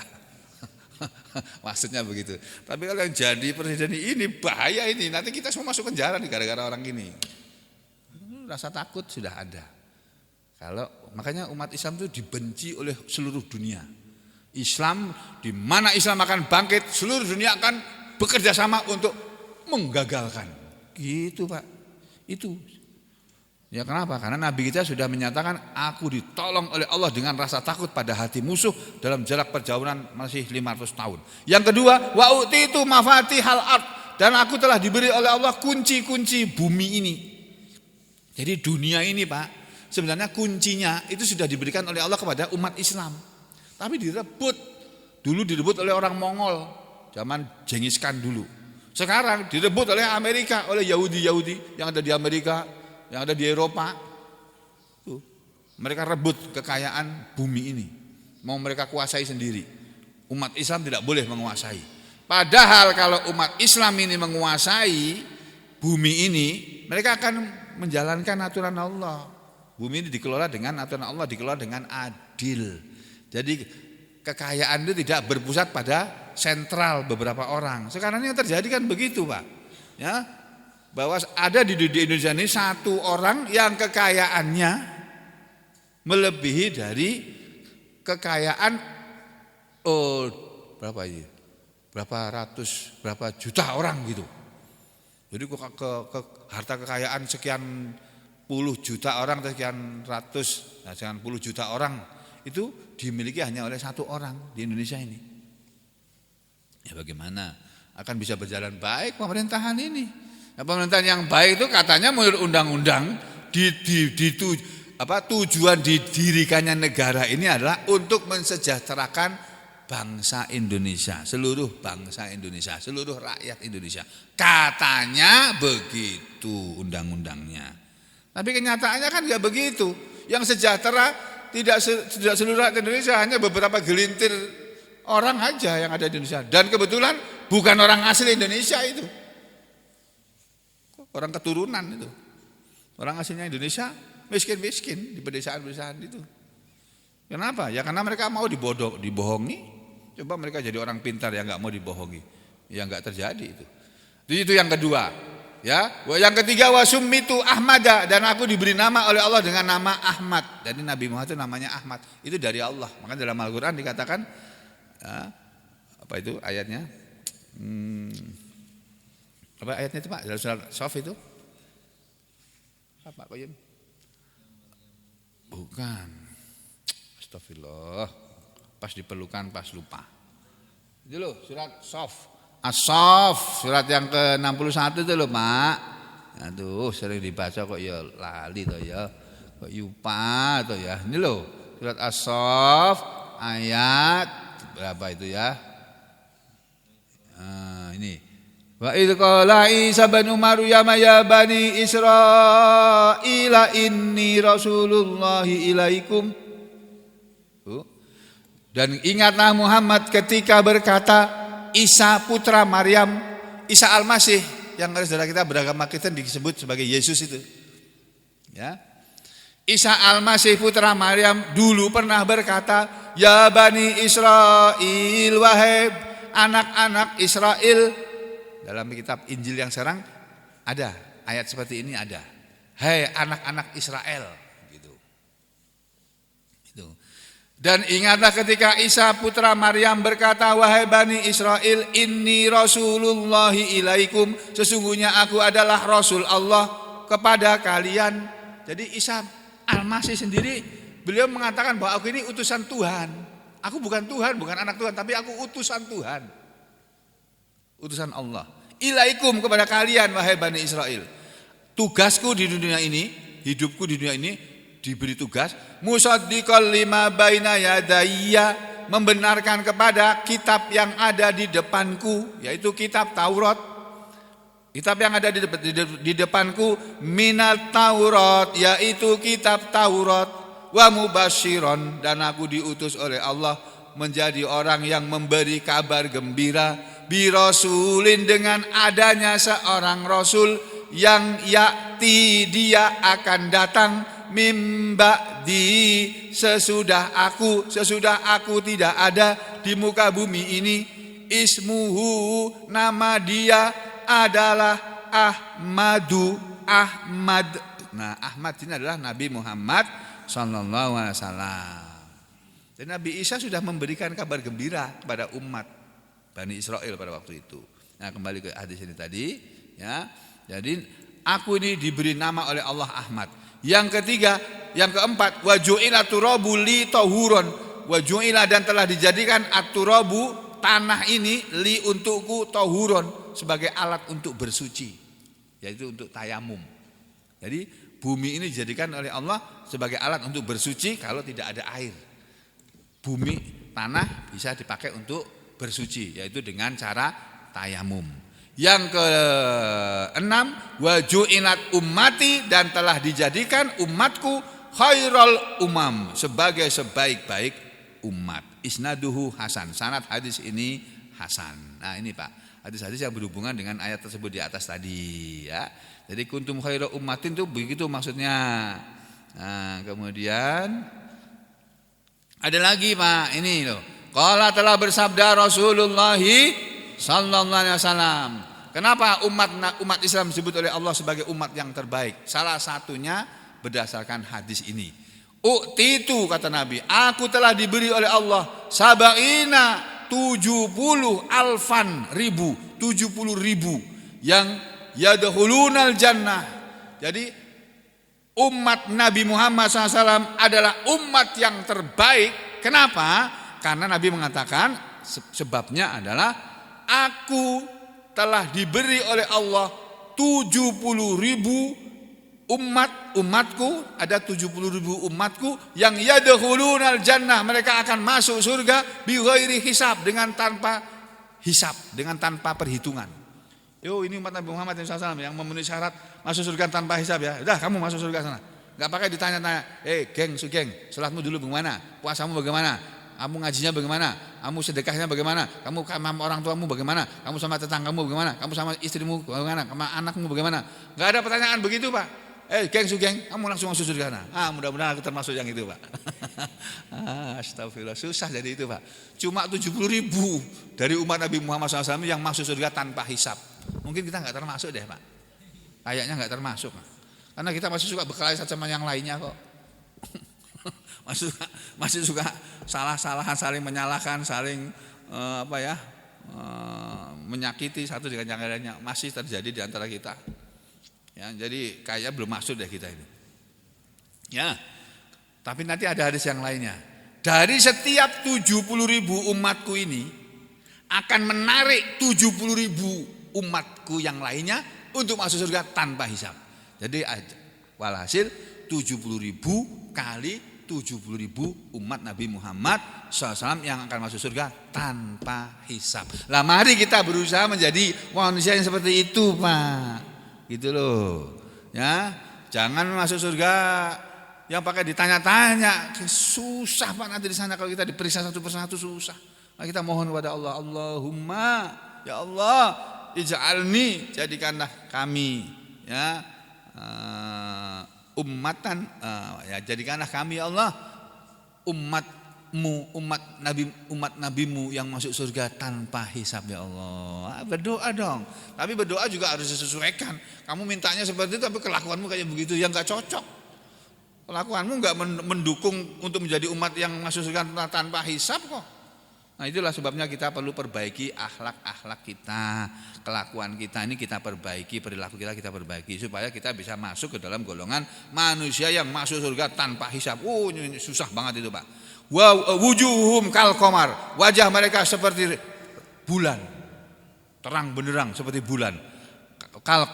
Maksudnya begitu. Tapi kalau yang jadi presiden ini bahaya ini, nanti kita semua masuk penjara nih gara-gara orang ini. Rasa takut sudah ada. Makanya umat Islam itu dibenci oleh seluruh dunia. Islam, di mana Islam akan bangkit, seluruh dunia akan bekerja sama untuk menggagalkan. Gitu, Pak. Itu. Ya, kenapa? Karena Nabi kita sudah menyatakan, aku ditolong oleh Allah dengan rasa takut pada hati musuh dalam jarak perjalanan masih 500 tahun. Yang kedua, wa utitu mafatihal ard, dan aku telah diberi oleh Allah kunci-kunci bumi ini. Jadi dunia ini, Pak, sebenarnya kuncinya itu sudah diberikan oleh Allah kepada umat Islam. Tapi direbut. Dulu direbut oleh orang Mongol, zaman Genghis Khan dulu. Sekarang direbut oleh Amerika, oleh Yahudi yang ada di Amerika, yang ada di Eropa. Mereka rebut kekayaan bumi ini. Mau mereka kuasai sendiri. Umat Islam tidak boleh menguasai. Padahal kalau umat Islam ini menguasai bumi ini, mereka akan menjalankan aturan Allah. Bumi ini dikelola dengan aturan Allah, dikelola dengan adil. Jadi kekayaan itu tidak berpusat pada sentral beberapa orang. Sekarang yang terjadi kan begitu, Pak. Ya, bahwa ada di Indonesia ini satu orang yang kekayaannya melebihi dari kekayaan berapa juta orang gitu. Jadi harta kekayaan sekian puluh juta orang, sekian ratus, sekian puluh juta orang itu dimiliki hanya oleh satu orang di Indonesia ini. Ya, bagaimana akan bisa berjalan baik pemerintahan ini? Nah, pemerintahan yang baik itu katanya menurut undang-undang tujuan didirikannya negara ini adalah untuk mensejahterakan bangsa Indonesia, seluruh bangsa Indonesia, seluruh rakyat Indonesia. Katanya begitu undang-undangnya. Tapi kenyataannya kan nggak begitu. Yang sejahtera tidak seluruh rakyat Indonesia, hanya beberapa gelintir orang aja yang ada di Indonesia. Dan kebetulan bukan orang asli Indonesia itu. Orang keturunan itu. Orang aslinya Indonesia miskin-miskin di pedesaan-pedesaan itu. Kenapa? Ya karena mereka mau dibohongi. Coba mereka jadi orang pintar yang nggak mau dibohongi. Ya nggak terjadi itu. Itu yang kedua. Ya, yang ketiga wasummitu Ahmada, dan aku diberi nama oleh Allah dengan nama Ahmad. Jadi Nabi Muhammad itu namanya Ahmad. Itu dari Allah. Maka dalam Al-Qur'an dikatakan ya, apa itu ayatnya? Apa ayatnya itu Pak? Dalam surat Shaf itu? Apa Koyim? Bukan. Astagfirullah. Pas diperlukan, pas lupa. Itu loh, surat Shaf. As-Shaf, surat yang ke-61 itu loh, Pak. Aduh, sering dibaca kok ya lali toh ya. Kok lupa toh ya. Ini loh, surat As-Shaf ayat berapa itu ya? Ini. Wa idz qala Isa bin Maryam ya bani Israila inni rasulullahi ilaikum. Dan ingatlah Muhammad ketika berkata Isa putra Maryam, Isa Al-Masih yang saudara kita beragama Kristen disebut sebagai Yesus itu. Ya. Isa Al-Masih putra Maryam dulu pernah berkata, "Ya bani Israil, wahai anak-anak Israel." Dalam kitab Injil yang sekarang ada ayat seperti ini ada. "Hai anak-anak Israel." Gitu. Itu. Dan ingatlah ketika Isa putra Maryam berkata, "Wahai bani Israel, inni rasulullahi ilaikum." Sesungguhnya aku adalah Rasul Allah kepada kalian. Jadi Isa Al-Masih sendiri beliau mengatakan bahwa aku ini utusan Tuhan. Aku bukan Tuhan, bukan anak Tuhan, tapi aku utusan Tuhan. Utusan Allah. Ilaikum kepada kalian wahai bani Israel. Tugasku di dunia ini, hidupku di dunia ini diberi tugas musaddiqal lima baina yadayya, membenarkan kepada kitab yang ada di depanku, yaitu kitab Taurat. Kitab yang ada di depanku minat Taurat, yaitu kitab Taurat, wa mubasyiron, dan aku diutus oleh Allah menjadi orang yang memberi kabar gembira bi rasulin, dengan adanya seorang rasul yang yakti, dia akan datang mimba di sesudah aku tidak ada di muka bumi ini. Ismuhu, nama dia adalah Ahmad. Nah, Ahmad ini adalah Nabi Muhammad sallallahu alaihi wasallam. Dan Nabi Isa sudah memberikan kabar gembira kepada umat Bani Israel pada waktu itu. Nah, kembali ke hadis ini tadi, ya. Jadi aku ini diberi nama oleh Allah Ahmad. Yang ketiga, yang keempat, wa ju'ila turabu li tahuron. Wa ju'ila, dan telah dijadikan at-turabu, tanah ini, li untukku, tahuron, sebagai alat untuk bersuci, yaitu untuk tayamum. Jadi bumi ini dijadikan oleh Allah sebagai alat untuk bersuci kalau tidak ada air. Bumi, tanah bisa dipakai untuk bersuci, yaitu dengan cara tayamum. Yang keenam, wa ju'ilat ummati, dan telah dijadikan umatku khairal umam, sebagai sebaik-baik umat. Isnaduhu hasan, sanad hadis ini hasan. Nah ini Pak, hadis-hadis yang berhubungan dengan ayat tersebut di atas tadi, ya. Jadi kuntum khairal ummatin itu begitu maksudnya. Nah, kemudian ada lagi Pak, ini loh. Qala, telah bersabda Rasulullah sallallahu alaihi wasallam. Kenapa umat Islam disebut oleh Allah sebagai umat yang terbaik? Salah satunya berdasarkan hadis ini. U'titu, kata Nabi, aku telah diberi oleh Allah sabaina 70 alfan ribu, 70 ribu yang yadkhulunal jannah. Jadi umat Nabi Muhammad SAW adalah umat yang terbaik. Kenapa? Karena Nabi mengatakan sebabnya adalah aku telah diberi oleh Allah 70 ribu umatku ada 70.000 umatku yang yadkhulunal jannah, mereka akan masuk surga bi ghairi hisab, dengan tanpa hisab, dengan tanpa perhitungan. Yo, ini umat Nabi Muhammad SAW yang memenuhi syarat masuk surga tanpa hisab ya. Udah, kamu masuk surga sana. Enggak pakai ditanya-tanya, geng, salatmu dulu bagaimana? Puasamu bagaimana? Kamu ngajinya bagaimana? Kamu sedekahnya bagaimana? Kamu sama orang tuamu bagaimana? Kamu sama tetanggamu bagaimana? Kamu sama istrimu bagaimana? Sama anakmu bagaimana? Enggak ada pertanyaan begitu, Pak. Geng, kamu langsung masuk surga sana. Mudah-mudahan aku termasuk yang itu, Pak. Astagfirullah, susah jadi itu, Pak. Cuma 70.000 dari umat Nabi Muhammad SAW yang masuk surga tanpa hisab. Mungkin kita enggak termasuk deh, Pak. Kayaknya enggak termasuk, Pak. Karena kita masih suka berkelahi sama yang lainnya kok. masih suka salah-salahan, saling menyalahkan, saling menyakiti satu dengan yang lainnya, masih terjadi di antara kita. Ya, jadi kayaknya belum masuk deh kita ini. Ya. Tapi nanti ada hadis yang lainnya. Dari setiap 70.000 umatku ini akan menarik 70.000 umatku yang lainnya untuk masuk surga tanpa hisab. Jadi walhasil 70.000 kali 70.000 umat Nabi Muhammad SAW yang akan masuk surga tanpa hisab. Lah mari kita berusaha menjadi manusia yang seperti itu, Pak. Gitu loh. Ya, jangan masuk surga yang pakai ditanya-tanya. Susah, Pak, nanti di sana kalau kita diperiksa satu persatu susah. Nah, kita mohon kepada Allah, Allahumma ya Allah, ij'alni, jadikanlah kami ya ummatan, ya jadikanlah kami ya Allah umatmu, umat nabimu yang masuk surga tanpa hisab ya Allah. Berdoa dong, tapi berdoa juga harus disesuaikan. Kamu mintanya seperti itu tapi kelakuanmu kayak begitu, yang gak cocok. Kelakuanmu gak mendukung untuk menjadi umat yang masuk surga tanpa hisab kok. Nah, itulah sebabnya kita perlu perbaiki akhlak kita, kelakuan kita ini kita perbaiki, perilaku kita perbaiki supaya kita bisa masuk ke dalam golongan manusia yang masuk surga tanpa hisab. Ini susah banget itu, Pak. Wujuhum kal qamar, wajah mereka seperti bulan, terang benderang seperti bulan. Kal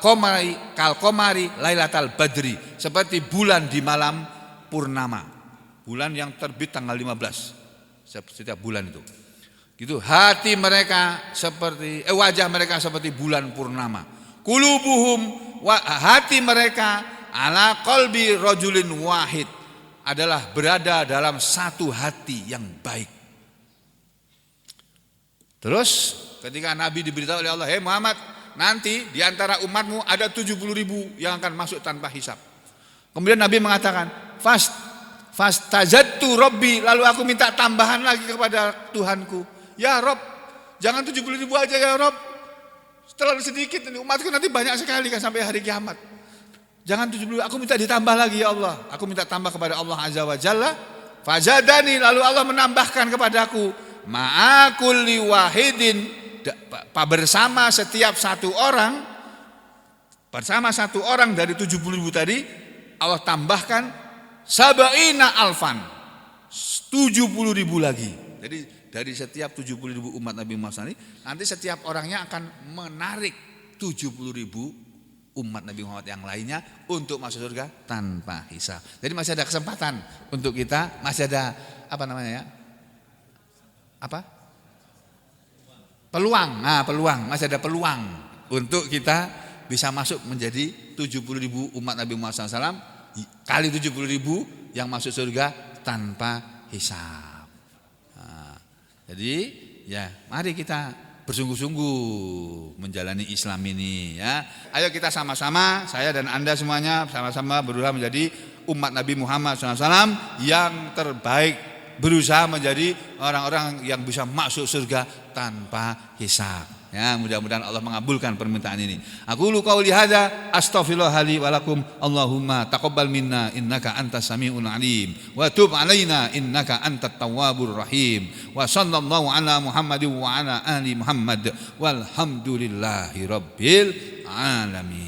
qamari lailatal badri, seperti bulan di malam purnama, bulan yang terbit tanggal 15 setiap bulan itu. Gitu, hati mereka seperti wajah mereka seperti bulan purnama. Qulubuhum, hati mereka ala qalbi rajulin wahid, adalah berada dalam satu hati yang baik. Terus ketika Nabi diberitahu oleh Allah, Muhammad, nanti di antara umatmu ada 70.000 yang akan masuk tanpa hisab. Kemudian Nabi mengatakan, fastajadtu Rabbi, lalu aku minta tambahan lagi kepada Tuhanku. Ya Rob, jangan 70.000 aja ya Rob, terlalu sedikit, umatku nanti banyak sekali kan sampai hari kiamat. Jangan 70.000, aku minta ditambah lagi ya Allah. Aku minta tambah kepada Allah Azza wa Jalla. Fazadani, lalu Allah menambahkan kepadaku, ma'akulli wahidin, bersama setiap satu orang, bersama satu orang dari 70.000 tadi, Allah tambahkan sab'ina alfan, 70.000 lagi. Jadi dari setiap 70.000 umat Nabi Muhammad ini, nanti setiap orangnya akan menarik 70.000 umat Nabi Muhammad yang lainnya untuk masuk surga tanpa hisab. Jadi masih ada kesempatan untuk kita, masih ada peluang. Nah, peluang, masih ada peluang untuk kita bisa masuk menjadi 70.000 umat Nabi Muhammad SAW kali 70.000 yang masuk surga tanpa hisab. Jadi ya mari kita bersungguh-sungguh menjalani Islam ini ya. Ayo kita sama-sama, saya dan Anda semuanya sama-sama berusaha menjadi umat Nabi Muhammad SAW yang terbaik, berusaha menjadi orang-orang yang bisa masuk surga tanpa hisab. Ya, mudah-mudahan Allah mengabulkan permintaan ini. Aku qouli hadza astaghfirullah li wa lakum. Allahumma taqabbal minna innaka antas samiul alim wa tub alaina innaka antat tawwabur rahim. Wa sallallahu ala Muhammadin wa ala ali Muhammad walhamdulillahi rabbil alamin.